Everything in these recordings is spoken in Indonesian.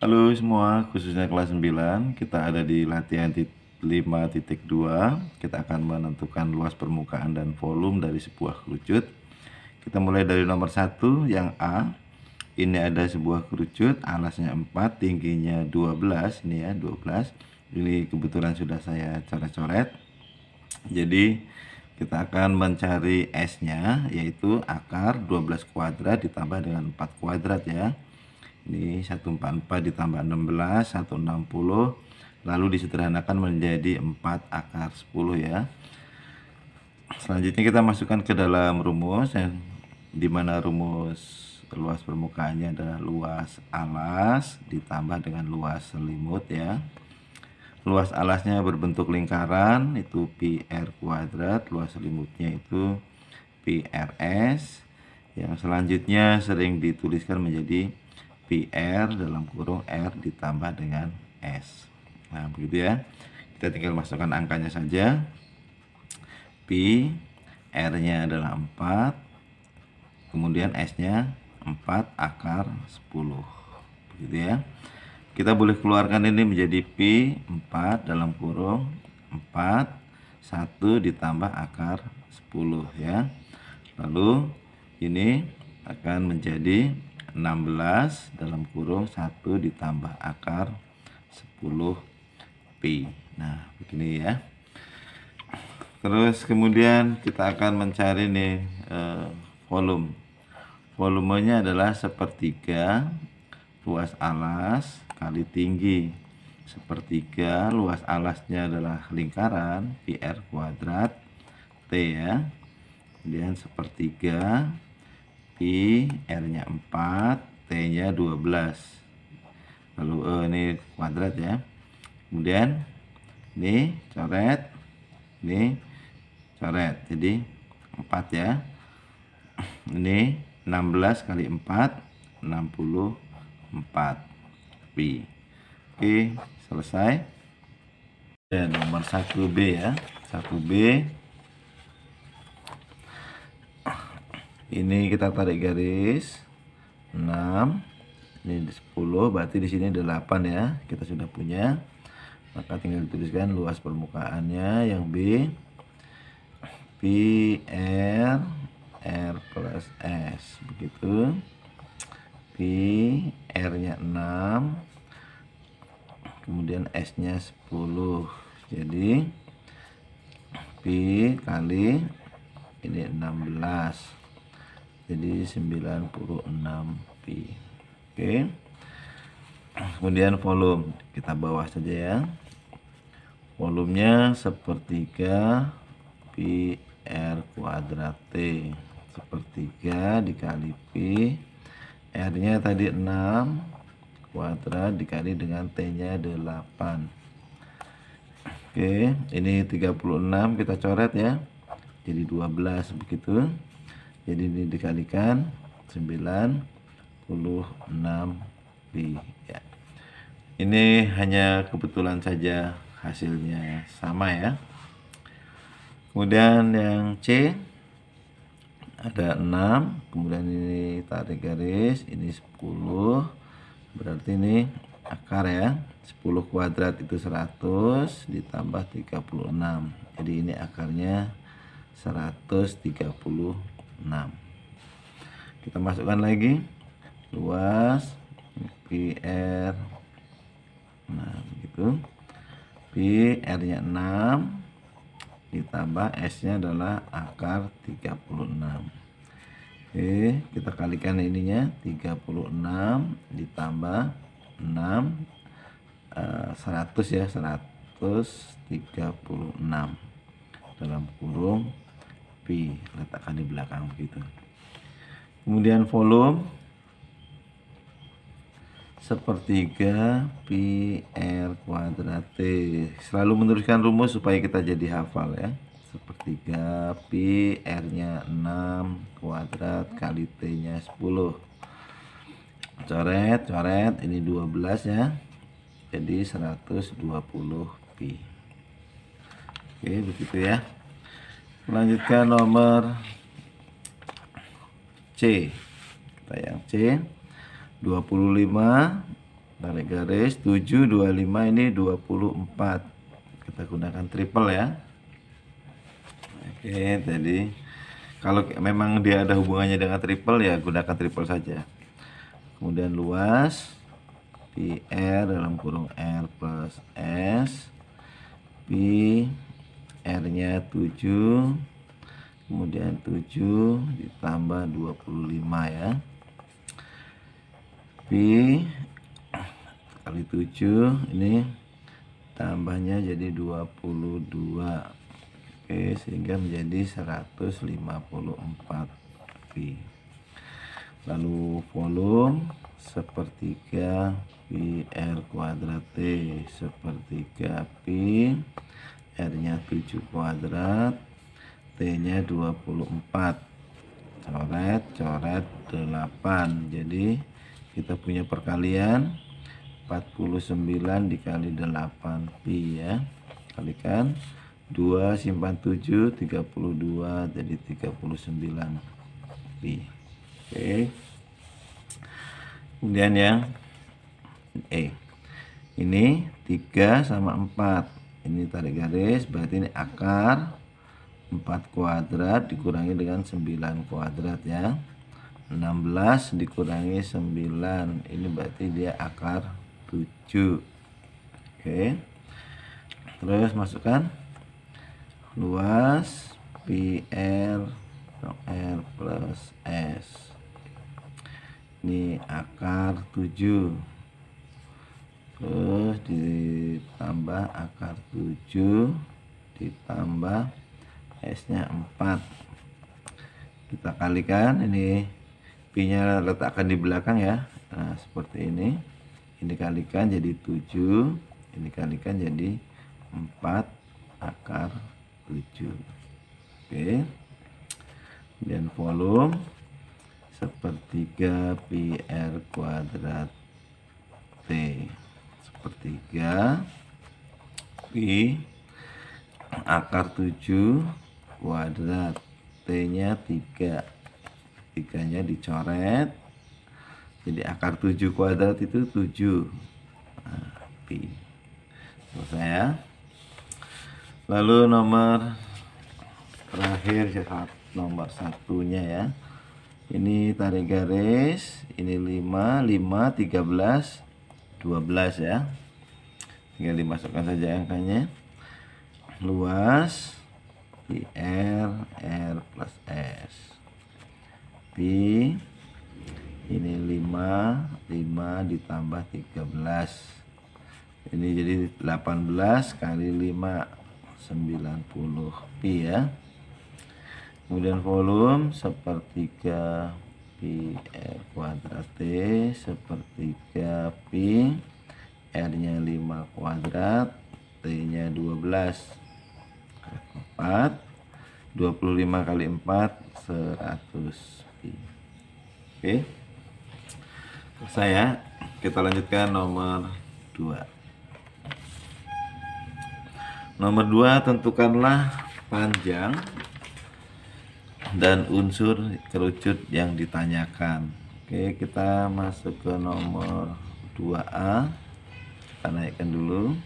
Halo semua, khususnya kelas 9, kita ada di latihan 5.2. Kita akan menentukan luas permukaan dan volume dari sebuah kerucut. Kita mulai dari nomor 1 yang A. Ini ada sebuah kerucut, alasnya 4, tingginya 12, ini ya 12. Ini kebetulan sudah saya coret-coret. Jadi kita akan mencari S-nya, yaitu akar 12 kuadrat ditambah dengan 4 kuadrat ya. Ini 144 ditambah 16, 160. Lalu disederhanakan menjadi 4 akar 10 ya. Selanjutnya kita masukkan ke dalam rumus, di mana rumus luas permukaannya adalah luas alas ditambah dengan luas selimut ya. Luas alasnya berbentuk lingkaran, itu PR kuadrat, luas selimutnya itu PRS. Yang selanjutnya sering dituliskan menjadi PR dalam kurung R ditambah dengan S. Nah, begitu ya. Kita tinggal masukkan angkanya saja. P, R-nya adalah 4, kemudian S-nya 4 akar 10. Begitu ya. Kita boleh keluarkan ini menjadi P 4 dalam kurung 4 1 ditambah akar 10 ya. Lalu ini akan menjadi 16 dalam kurung 1 ditambah akar 10 P. Nah, begini ya. Terus kemudian kita akan mencari nih volume. Volumenya adalah sepertiga luas alas kali tinggi. Sepertiga luas alasnya adalah lingkaran PR kuadrat T ya. Kemudian sepertiga Pi, R-nya 4, T-nya 12. Lalu ini kuadrat ya. Kemudian ini coret, ini coret. Jadi 4 ya. Ini 16 kali 4, 64 Pi. Oke, selesai. Dan nomor 1B ya. 1B. Ini kita tarik garis 6, ini 10, berarti di sini 8 ya. Kita sudah punya. Maka tinggal dituliskan luas permukaannya yang B PR R plus S begitu. P, R-nya 6, kemudian S-nya 10. Jadi P kali ini 16. Jadi 96 Pi. Oke. Kemudian volume kita bawah saja ya. Volumenya sepertiga Pi R kuadrat T. Sepertiga dikali Pi. R-nya tadi 6 kuadrat dikali dengan T-nya 8. Oke, ini 36 kita coret ya. Jadi 12 begitu. Jadi ini dikalikan 96 Pi ya. Ini hanya kebetulan saja hasilnya sama ya. Kemudian yang C ada 6, kemudian ini tarik garis, ini 10. Berarti ini akar ya. 10 kuadrat itu 100 ditambah 36. Jadi ini akarnya 136. Kita masukkan lagi luas PR. Nah, begitu. PR-nya 6 ditambah S-nya adalah akar 36. Oke, kita kalikan ininya 36 ditambah 6 100 ya, 136 dalam kurung Pi, letakkan di belakang begitu. Kemudian volume sepertiga Pi R kuadrat T. Selalu meneruskan rumus supaya kita jadi hafal ya. Sepertiga Pi R-nya 6 kuadrat kali T-nya 10. Coret, ini 12 ya. Jadi 120 Pi. Oke, begitu ya. Melanjutkan nomor C. Kita yang C 25 tarik garis 7 25 ini 24. Kita gunakan triple ya. Oke, jadi kalau memang dia ada hubungannya dengan triple ya gunakan triple saja. Kemudian luas PR dalam kurung R plus S, P R nya 7, kemudian 7 ditambah 25 ya, P kali 7 ini tambahnya jadi 22. Oke, sehingga menjadi 154 Pi. Lalu volume sepertiga Pi R kuadrat T, sepertiga Pi R nya 7 kuadrat, T nya 24, coret 8. Jadi kita punya perkalian 49 dikali 8 Pi ya, kalikan 2 simpan 7 32 jadi 39 Pi. Oke. Kemudian yang ini 3 sama 4. Ini tarik garis, berarti ini akar 4 kuadrat dikurangi dengan 9 kuadrat ya. 16 dikurangi 9. Ini berarti dia akar 7. Oke. Terus masukkan luas PR R plus S. Ini akar 7. Terus ditambah akar 7 ditambah S nya 4. Kita kalikan, ini Pi nya letakkan di belakang ya. Nah seperti ini. Ini kalikan jadi 7, ini kalikan jadi 4 akar 7. Oke. Dan volume sepertiga Pi R kuadrat T, sepertiga Pi akar 7 kuadrat, T nya 3, 3 nya dicoret, jadi akar 7 kuadrat itu 7. Nah, Pi. Selesai ya. Lalu nomor terakhir nomor satunya ya. Ini tarik garis, ini 5 13 12 ya. Tinggal dimasukkan saja angkanya. Luas PR R plus S. P ini 5 ditambah 13. Ini jadi 18 kali 5 90 Pi ya. Kemudian volume sepertiga Pi R kuadrat T, sepertiga Pi R nya 5 kuadrat, T nya 12, 4, 25 kali 4 100 Pi. Oke, saya kita lanjutkan nomor 2. Nomor 2, tentukanlah panjang dan unsur kerucut yang ditanyakan. Oke, kita masuk ke nomor 2A. Kita naikkan dulu.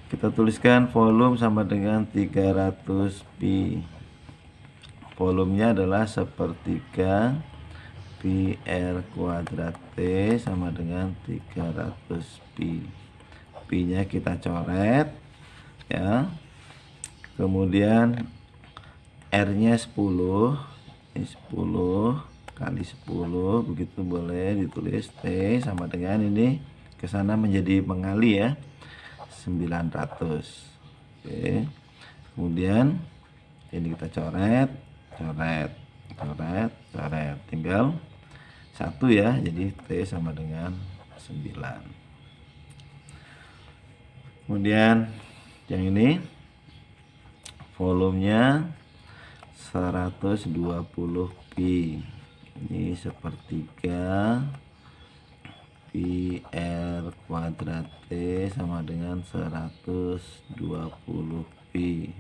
Kita tuliskan volume sama dengan 300 Pi. Volumenya adalah sepertiga Pi R kuadrat T sama dengan 300 Pi. Pi nya kita coret ya. Kemudian R nya 10, ini 10 kali 10, begitu boleh ditulis T sama dengan ini ke sana menjadi mengali ya, 900. Oke. Kemudian ini kita coret, tinggal 1 ya, jadi T sama dengan 9. Kemudian yang ini volumenya 120 Pi. Ini sepertiga Pi R kuadrat T sama dengan 120 Pi.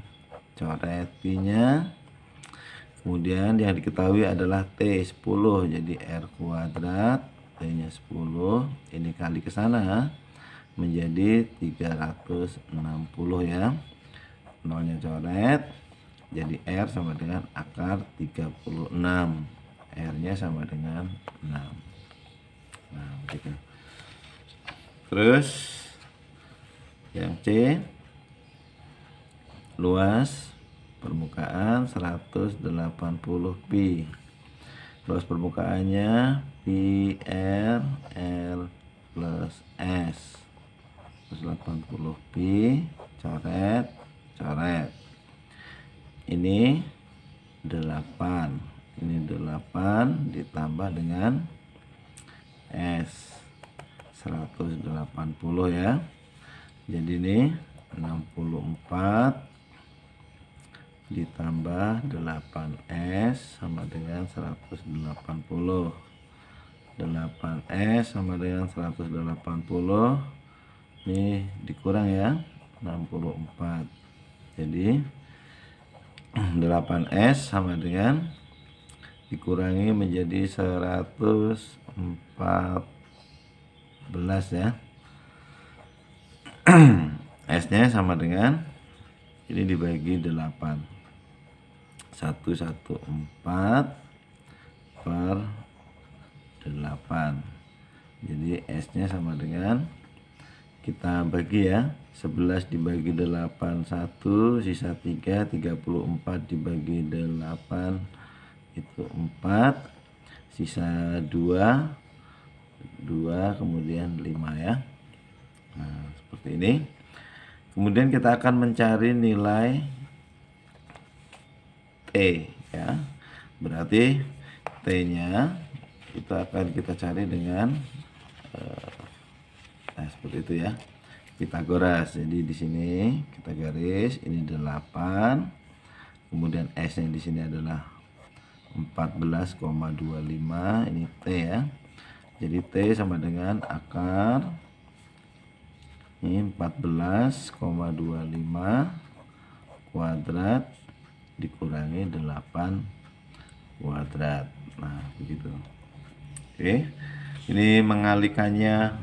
Coret Pi nya. Kemudian yang diketahui adalah T 10, jadi R kuadrat T T-nya 10, ini kali ke sana menjadi 360 ya. Nolnya coret, jadi R sama dengan akar 36. R-nya sama dengan 6. Nah, begitu. Terus yang C, luas permukaan 180 pi. Luas permukaannya pi r plus S. 180 pi, coret, ini 8, ini 8 ditambah dengan S 180 ya, jadi ini 64 ditambah 8S sama dengan 180. 8S sama dengan 180, ini dikurang ya, 64. Jadi 8S sama dengan dikurangi menjadi 114 ya. S-nya sama dengan ini dibagi 8, 114 per 8. Jadi S-nya sama dengan, kita bagi ya, 11 dibagi 8 1, sisa 3, 34 dibagi 8 itu 4, sisa 2, kemudian 5 ya. Nah, seperti ini. Kemudian kita akan mencari nilai T ya. Berarti T-nya itu akan kita cari dengan nah, seperti itu ya. Pitagoras. Jadi di sini kita garis, ini 8. Kemudian S-nya di sini adalah 14,25, ini T ya. Jadi T sama dengan akar ini 14,25 kuadrat dikurangi 8 kuadrat. Nah, begitu. Oke. Ini mengalikannya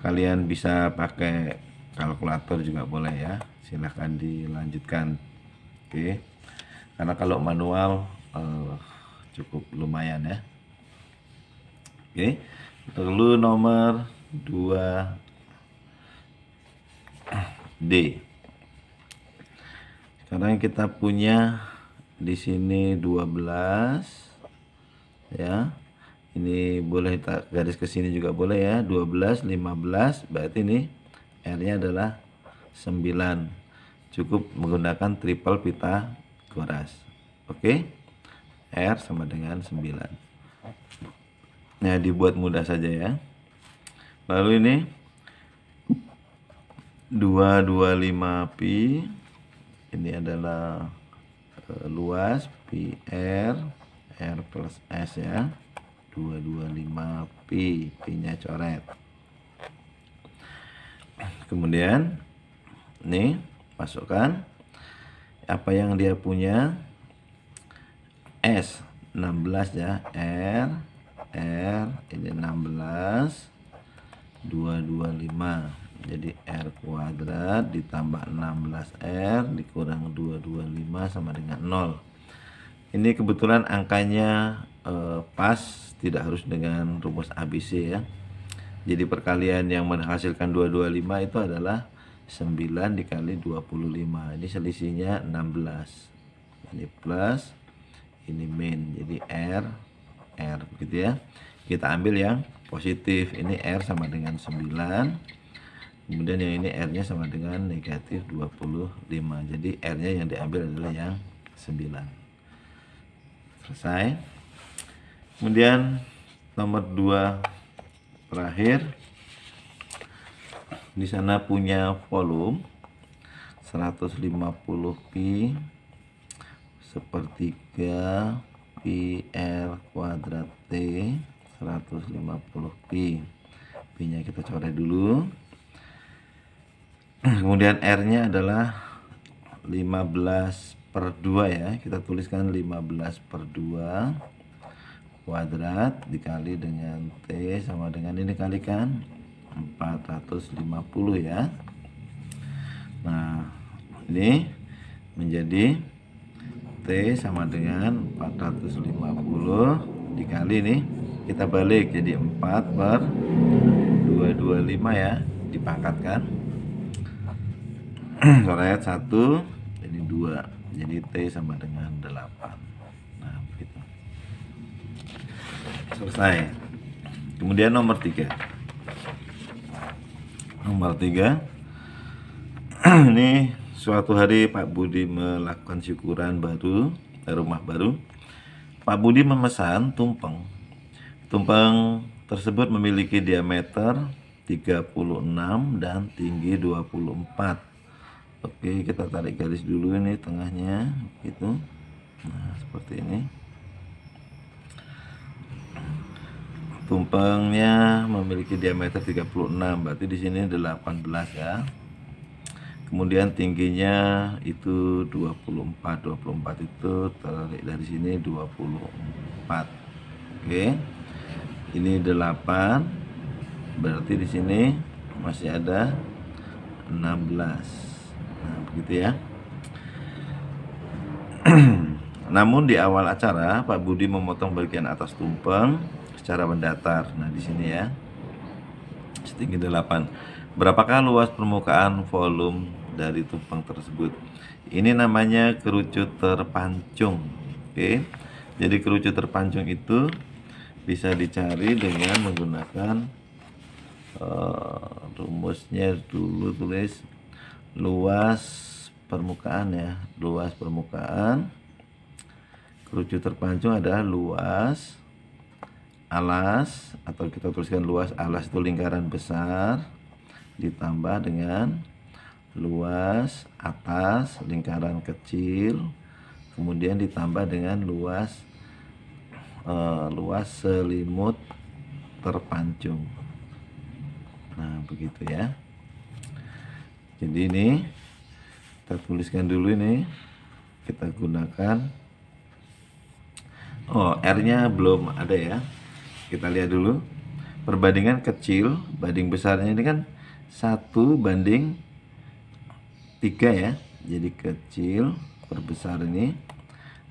kalian bisa pakai kalkulator juga boleh ya. Silahkan dilanjutkan. Oke. Karena kalau manual cukup lumayan ya. Oke. Lalu nomor 2D. Sekarang kita punya di sini 12 ya. Ini boleh kita garis ke sini juga boleh ya. 12, 15, berarti ini R-nya adalah 9. Cukup menggunakan triple Pitagoras. Oke. R sama dengan 9. Nah, dibuat mudah saja ya. Lalu ini 225 pi, ini adalah luas pi r plus S ya. 225 pi, pi-nya coret. Kemudian nih masukkan apa yang dia punya, S 16 ya, R ini 16, 225. Jadi R kuadrat ditambah 16R dikurang 225 sama dengan 0. Ini kebetulan angkanya pas, tidak harus dengan rumus ABC ya. Jadi perkalian yang menghasilkan 225 itu adalah 9 dikali 25. Ini selisihnya 16. Ini plus, ini min. Jadi R begitu ya. Kita ambil yang positif. Ini R sama dengan 9. Kemudian yang ini R-nya sama dengan negatif 25. Jadi R-nya yang diambil adalah yang 9. Selesai. Kemudian nomor 2 terakhir. Di sana punya volume 150 pi sepertiga pi r kuadrat T 150 pi. Pi-nya kita coret dulu. Kemudian R-nya adalah 15/2 ya. Kita tuliskan 15/2 kuadrat dikali dengan T sama dengan ini kalikan 450 ya. Nah ini menjadi T sama dengan 450 dikali nih, kita balik jadi 4/225 ya, dipangkatkan coret 1 jadi 2, jadi T sama dengan 8. Nah begitu, selesai. Kemudian nomor 3 ini suatu hari Pak Budi melakukan syukuran baru, rumah baru. Pak Budi memesan tumpeng. Tumpeng tersebut memiliki diameter 36 dan tinggi 24. Oke, kita tarik garis dulu ini tengahnya gitu. Nah, seperti ini. Tumpengnya memiliki diameter 36, berarti di sini 18 ya. Kemudian tingginya itu 24. 24 itu tarik dari sini 24. Oke. Ini 8. Berarti di sini masih ada 16. Nah, begitu ya. Namun di awal acara Pak Budi memotong bagian atas tumpeng secara mendatar. Nah, di sini ya. Setinggi 8. Berapakah luas permukaan volume dari tumpeng tersebut? Ini namanya kerucut terpancung. Oke. Jadi kerucut terpancung itu bisa dicari dengan menggunakan rumusnya dulu, tulis luas permukaan ya. Luas permukaan kerucut terpancung adalah luas alas, atau kita tuliskan luas alas itu lingkaran besar ditambah dengan luas atas lingkaran kecil, kemudian ditambah dengan luas selimut terpancung. Nah begitu ya. Jadi ini kita tuliskan dulu, ini kita gunakan R nya belum ada ya. Kita lihat dulu perbandingan kecil banding besarnya, ini kan 1/3 ya. Jadi kecil per besar ini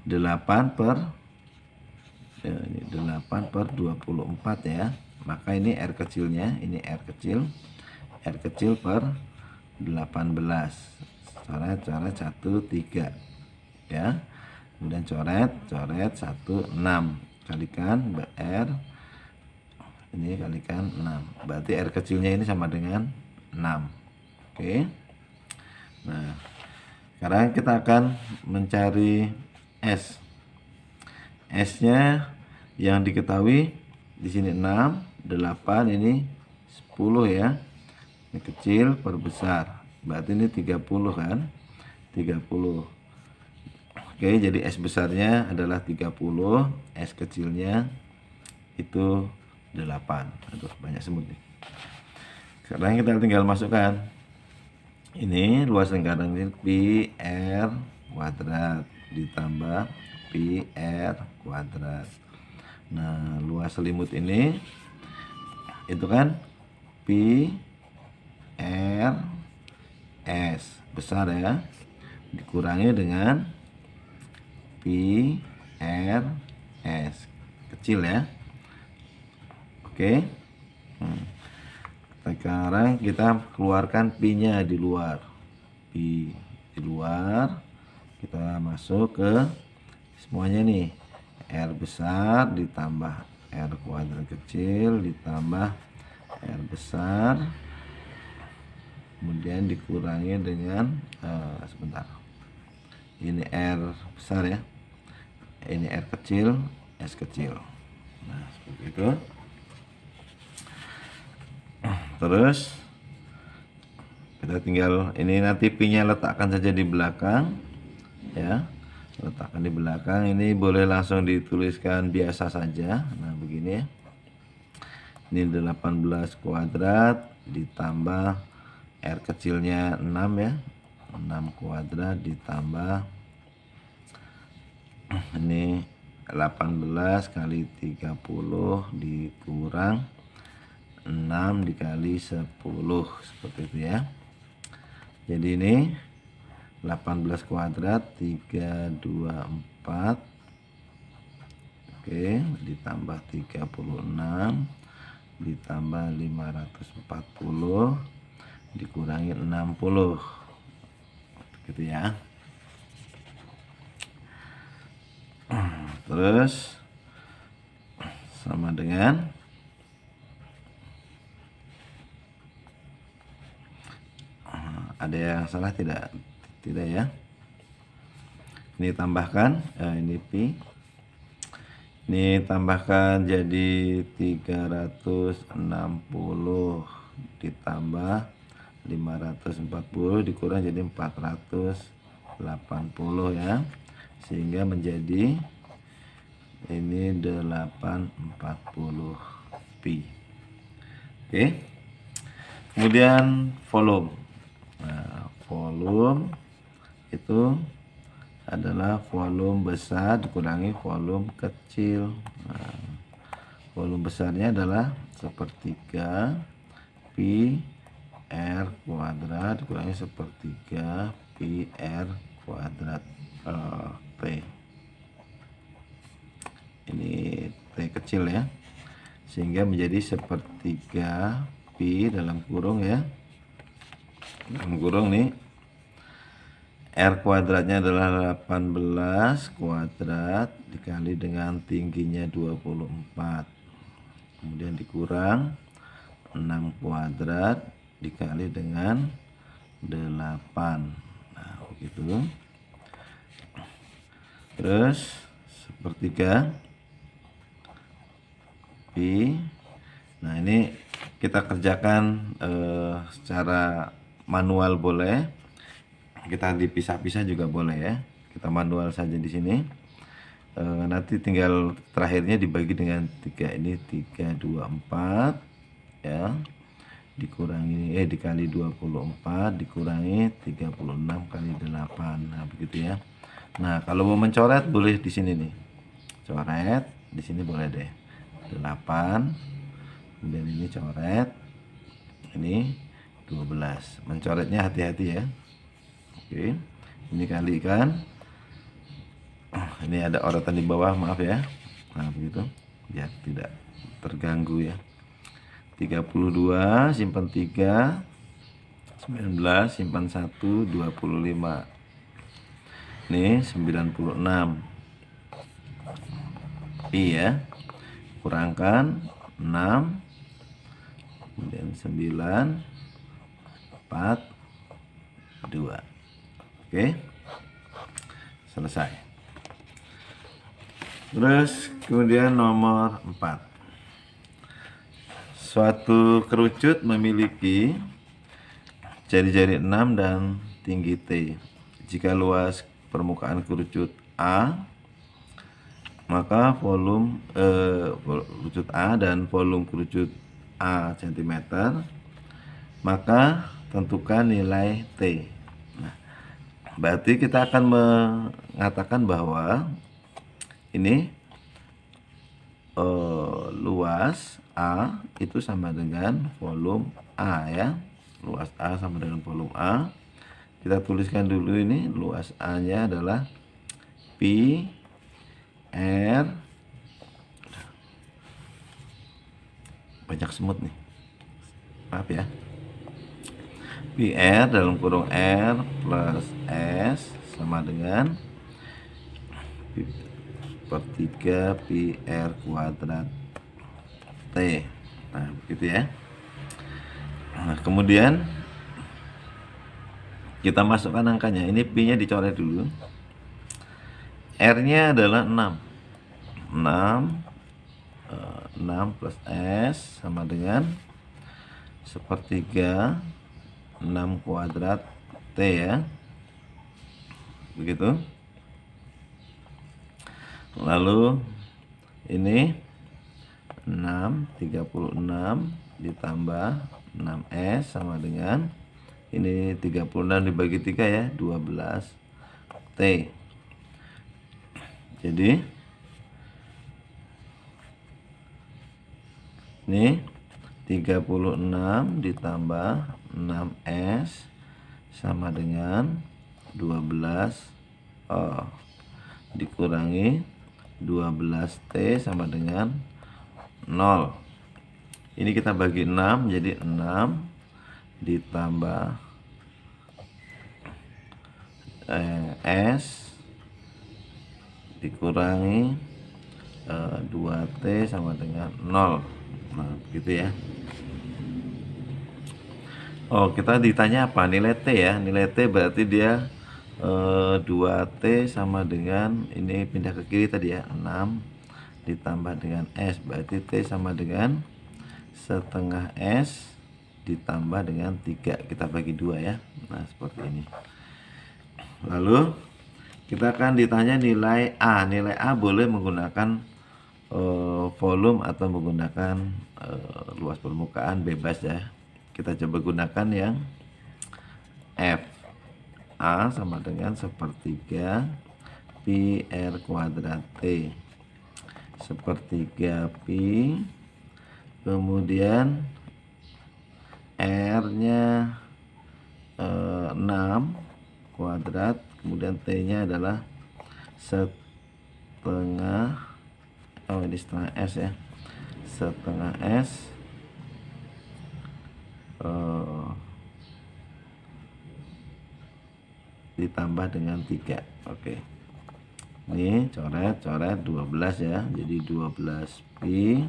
8/24 ya. Maka ini R kecilnya, ini R kecil per 18. Coret 1 3 ya. Kemudian coret 1 6 kalikan R, ini kalikan 6. Berarti R kecilnya ini sama dengan 6. Oke. Nah, sekarang kita akan mencari S. S-nya yang diketahui di sini 6, 8, ini 10 ya. Ini kecil per besar. Berarti ini 30 kan? 30. Oke, jadi S besarnya adalah 30, S kecilnya itu 8. Aduh, banyak semut nih. Sekarang kita tinggal masukkan. Ini luas lingkaran ini pi R kuadrat ditambah pi R kuadrat. Nah, luas selimut ini itu kan pi R S besar ya, dikurangi dengan pi R S kecil ya. Oke. Sekarang kita keluarkan pi-nya di luar. Pi di luar, kita masuk ke semuanya nih. R besar ditambah R kuadrat kecil ditambah R besar, kemudian dikurangi dengan sebentar, ini R besar ya, ini R kecil, S kecil. Nah seperti itu. Terus kita tinggal ini, nanti pi-nya letakkan saja di belakang ya, letakkan di belakang. Ini boleh langsung dituliskan biasa saja. Nah begini ya, ini 18 kuadrat ditambah R kecilnya 6 ya, 6 kuadrat ditambah ini 18 kali 30 dikurang 6 dikali 10, seperti itu ya. Jadi ini 18 kuadrat 324, oke, ditambah 36 ditambah 540 dikurangi 60, gitu ya. Terus sama dengan ada yang salah tidak? Tidak ya. Ini tambahkan, ini pi. Ini tambahkan jadi 360 ditambah 540 dikurang jadi 480 ya. Sehingga menjadi ini 840 pi. Oke. Kemudian volume. Nah, volume itu adalah volume besar dikurangi volume kecil. Nah, volume besarnya adalah sepertiga pi r kuadrat dikurangi sepertiga pi r kuadrat T. Ini T kecil ya, sehingga menjadi sepertiga pi dalam kurung ya, dalam kurung nih R kuadratnya adalah 18 kuadrat dikali dengan tingginya 24, kemudian dikurang 6 kuadrat dikali dengan 8. Nah begitu. Terus sepertiga pi. Nah ini kita kerjakan secara manual boleh, kita dipisah-pisah juga boleh ya. Kita manual saja di sini. Nanti tinggal terakhirnya dibagi dengan 3, ini 324 ya, dikurangi dikali 24 dikurangi 36 kali 8. Nah begitu ya. Nah kalau mau mencoret boleh di sini nih, coret di sini boleh deh 8, kemudian ini coret, ini 12. Mencoretnya hati-hati ya. Oke, ini kalikan. Ini ada orotan di bawah, maaf ya. Nah begitu biar tidak terganggu ya. 32 simpan 3, 19 simpan 1, 25. Ini 96 pi ya, kurangkan 6, kemudian 9, 4, 2. Oke, selesai. Terus kemudian nomor 4, suatu kerucut memiliki jari-jari 6 dan tinggi T. Jika luas permukaan kerucut A, maka volume kerucut A dan volume kerucut A cm, maka tentukan nilai T. Nah, berarti kita akan mengatakan bahwa ini luas A itu sama dengan volume A ya. Luas A sama dengan volume A. Kita tuliskan dulu, ini luas A nya adalah pi r, banyak semut nih, maaf ya, pi r dalam kurung R plus S sama dengan per 3 pi r kuadrat T. Nah begitu ya. Nah kemudian kita masukkan angkanya. Ini pi nya dicoret dulu. R nya adalah 6 plus S sama dengan sepertiga 6 kuadrat T ya, begitu. Lalu ini 36 ditambah 6S sama dengan ini 36 dibagi 3 ya, 12 T. Jadi Ini 36 ditambah 6S sama dengan 12 dikurangi 12T sama dengan 0. Ini kita bagi 6 jadi 6 ditambah S dikurangi 2T sama dengan 0. Nah, begitu ya. Oh, kita ditanya apa? Nilai T ya. Nilai T berarti dia 2T sama dengan, ini pindah ke kiri tadi ya, 6 ditambah dengan S, berarti T sama dengan setengah S ditambah dengan 3, kita bagi 2 ya. Nah, seperti ini. Lalu kita akan ditanya nilai A. Nilai A boleh menggunakan volume atau menggunakan luas permukaan, bebas ya. Kita coba gunakan yang F. A sama dengan sepertiga pi R kuadrat T, sepertiga pi, kemudian R nya 6 kuadrat, kemudian T nya adalah setengah, ini setengah S ya, setengah S ditambah dengan 3. Oke. Ini coret 12 ya. Jadi 12 pi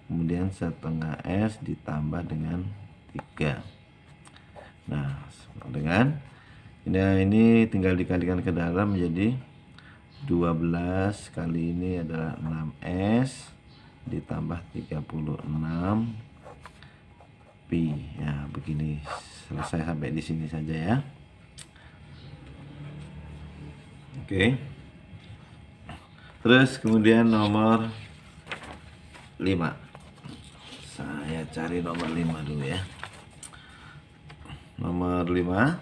kemudian setengah S ditambah dengan 3. Nah, dengan ini tinggal dikalikan ke dalam menjadi 12 kali ini adalah 6S ditambah 36 pi. Ya, begini. Selesai sampai di sini saja ya. Oke. Terus kemudian nomor 5. Saya cari nomor 5 dulu ya. Nomor 5.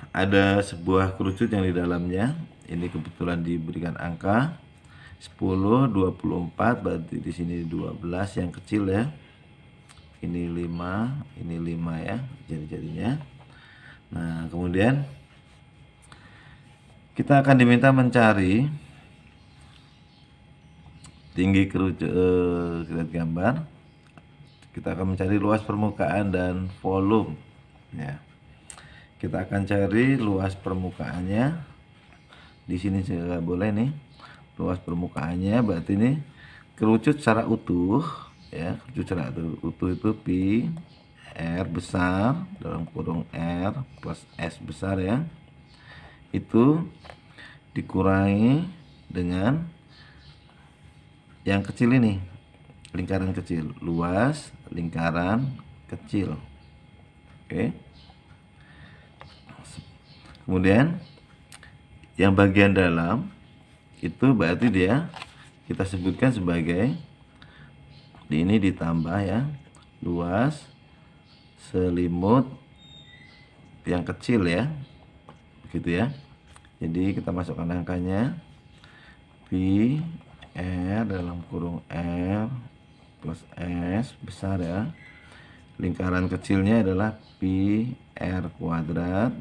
Ada sebuah kerucut yang di dalamnya. Ini kebetulan diberikan angka 10, 24, berarti di sini 12 yang kecil ya. Ini 5, ini 5 ya, jari-jarinya. Nah, kemudian kita akan diminta mencari tinggi kerucut, lihat gambar. Kita akan mencari luas permukaan dan volume ya. Kita akan cari luas permukaannya. Di sini juga boleh nih. Luas permukaannya berarti ini kerucut secara utuh ya, kerucut secara utuh itu pi R besar dalam kurung R plus S besar ya. Itu dikurangi dengan yang kecil ini, lingkaran kecil, luas lingkaran kecil. Oke. Kemudian yang bagian dalam itu berarti dia kita sebutkan sebagai ini ditambah ya, luas selimut yang kecil ya, begitu ya. Jadi kita masukkan angkanya pi R dalam kurung R plus S besar ya. Lingkaran kecilnya adalah pi R kuadrat,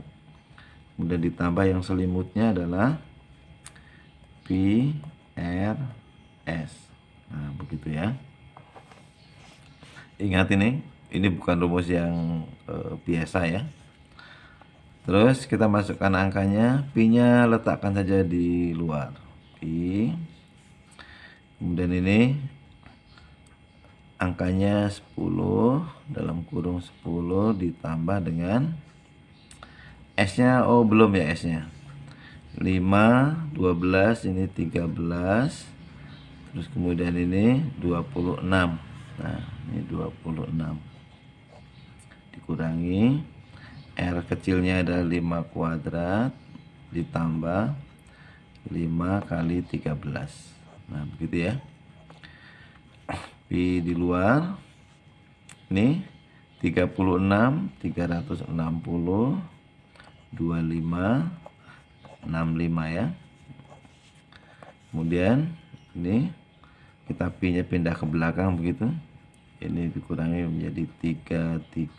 kemudian ditambah yang selimutnya adalah pi R S. Nah, begitu ya. Ingat ini bukan rumus yang biasa ya. Terus kita masukkan angkanya, pi-nya letakkan saja di luar. Pi. Kemudian ini angkanya 10 dalam kurung 10 ditambah dengan S-nya, oh belum ya S-nya. 5, 12, ini 13. Terus kemudian ini 26. Nah, ini 26. Dikurangi R kecilnya ada 5 kuadrat ditambah 5 kali 13. Nah, begitu ya. Pi di luar ini 36, 360, 25, 65 ya. Kemudian ini kita pi-nya pindah ke belakang begitu. Ini dikurangi menjadi 335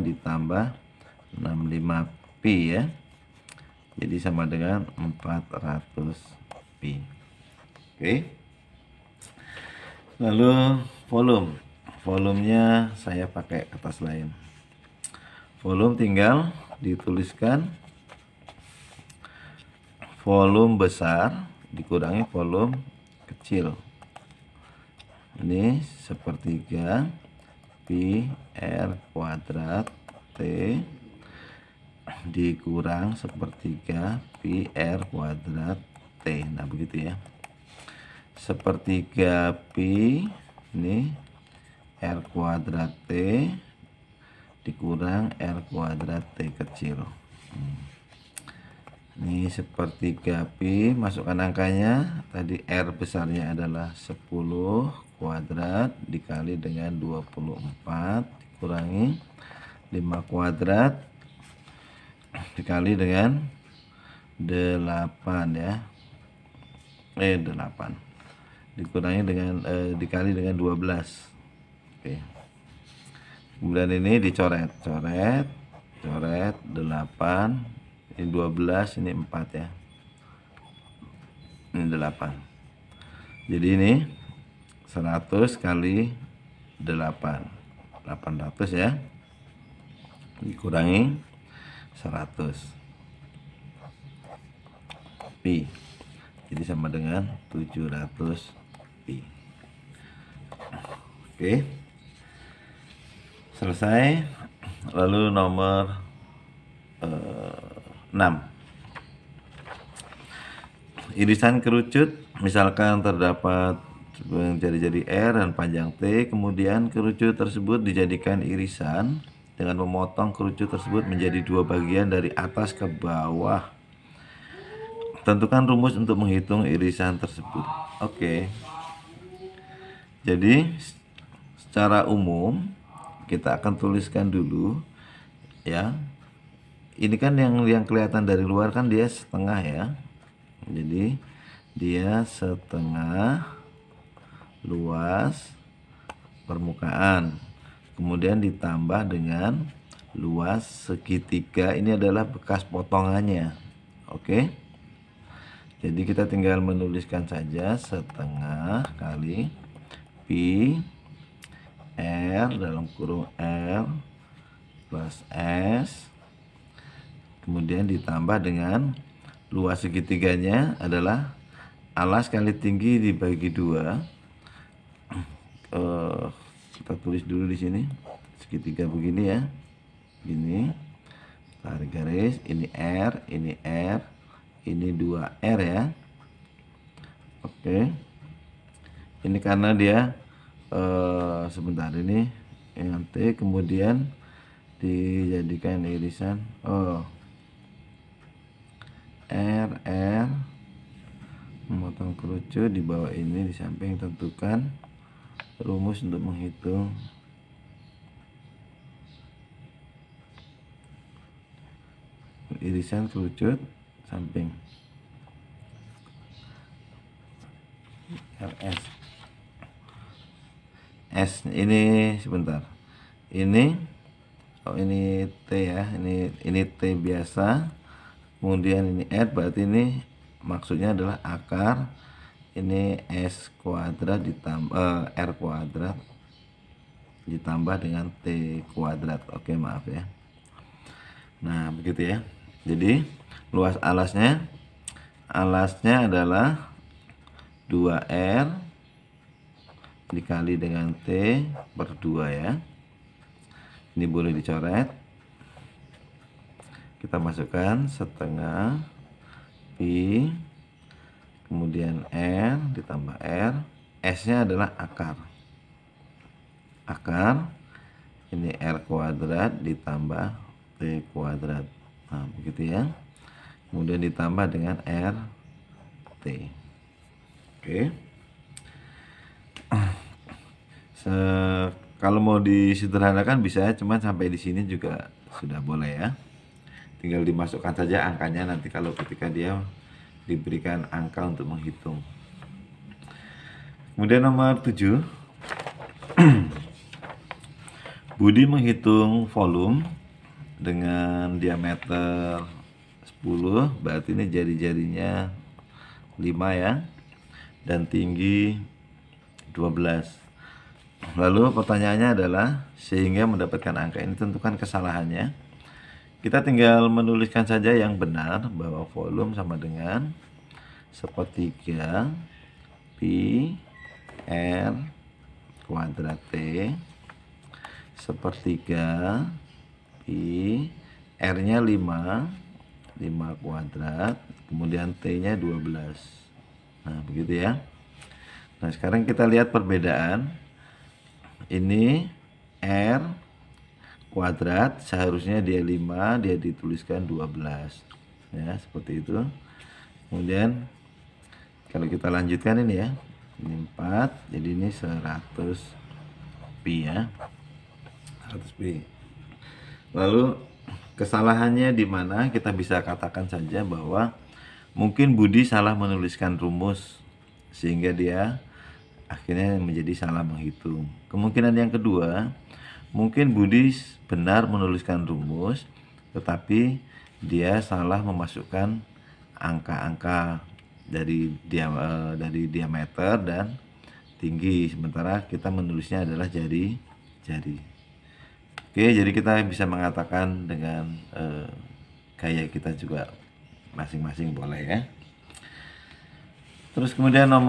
ditambah 65 pi ya. Jadi sama dengan 400 pi. Oke. Lalu volumenya saya pakai kertas lain. Volume tinggal dituliskan volume besar dikurangi volume kecil. Ini sepertiga pi r kuadrat t dikurang sepertiga pi r kuadrat t. Nah begitu ya. Sepertiga pi ini r kuadrat t dikurang r kuadrat t kecil. Ini sepertiga pi, masukkan angkanya. Tadi r besarnya adalah 10 kuadrat dikali dengan 24 dikurangi 5 kuadrat dikali dengan 8 ya. 8 dikurangi dengan dikali dengan 12. Oke. Kemudian ini dicoret, coret 8, ini 12, ini 4 ya. Ini 8. Jadi ini 100 kali 8, 800 ya. Dikurangi 100 pi. Jadi sama dengan 700 pi. Oke. Selesai. Lalu nomor 6. Irisan kerucut, misalkan terdapat jari-jari R dan panjang T, kemudian kerucut tersebut dijadikan irisan dengan memotong kerucut tersebut menjadi 2 bagian dari atas ke bawah. Tentukan rumus untuk menghitung irisan tersebut. Oke. Jadi secara umum kita akan tuliskan dulu ya. Ini kan yang kelihatan dari luar kan dia setengah ya. Jadi dia setengah luas permukaan. Kemudian ditambah dengan luas segitiga. Ini adalah bekas potongannya. Oke. Jadi kita tinggal menuliskan saja setengah kali pi r dalam kurung r plus s, kemudian ditambah dengan luas segitiganya adalah alas kali tinggi dibagi 2. Kita tulis dulu di sini segitiga begini ya, gini, tarik garis, ini r, ini 2r ya. Oke. Ini karena dia sebentar, ini yang T kemudian dijadikan irisan R memotong kerucut di bawah ini, di samping tentukan rumus untuk menghitung irisan kerucut samping RS. S ini sebentar, ini ini T ya, ini T biasa, kemudian ini R, berarti ini maksudnya adalah akar, ini S kuadrat ditambah R kuadrat ditambah dengan T kuadrat. Oke, maaf ya. Nah begitu ya. Jadi luas alasnya adalah 2R dikali dengan T per 2 ya. Ini boleh dicoret. Kita masukkan setengah pi, kemudian R ditambah R, S nya adalah akar, ini R kuadrat ditambah T kuadrat. Nah begitu ya. Kemudian ditambah dengan R T. Oke. Kalau mau disederhanakan bisa, cuman sampai di sini juga sudah boleh ya. Tinggal dimasukkan saja angkanya nanti kalau ketika dia diberikan angka untuk menghitung. Kemudian nomor 7, Budi menghitung volume dengan diameter 10, berarti ini jari-jarinya 5 ya, dan tinggi 12. Lalu pertanyaannya adalah, sehingga mendapatkan angka ini tentukan kesalahannya. Kita tinggal menuliskan saja yang benar, bahwa volume sama dengan 1/3 pi r kuadrat T, 1/3 pi r nya 5 kuadrat, kemudian T nya 12. Nah begitu ya. Nah sekarang kita lihat perbedaan. Ini R kuadrat, seharusnya dia 5, dia dituliskan 12 ya, seperti itu. Kemudian kalau kita lanjutkan ini ya, ini 4, jadi ini 100 pi ya, 100 pi. Lalu kesalahannya di mana? Kita bisa katakan saja bahwa mungkin Budi salah menuliskan rumus sehingga dia akhirnya menjadi salah menghitung. Kemungkinan yang kedua, mungkin Budi benar menuliskan rumus tetapi dia salah memasukkan angka-angka dari diameter dan tinggi, sementara kita menulisnya adalah jari-jari. Oke, jadi kita bisa mengatakan dengan gaya kita juga masing-masing boleh ya. Terus kemudian nomor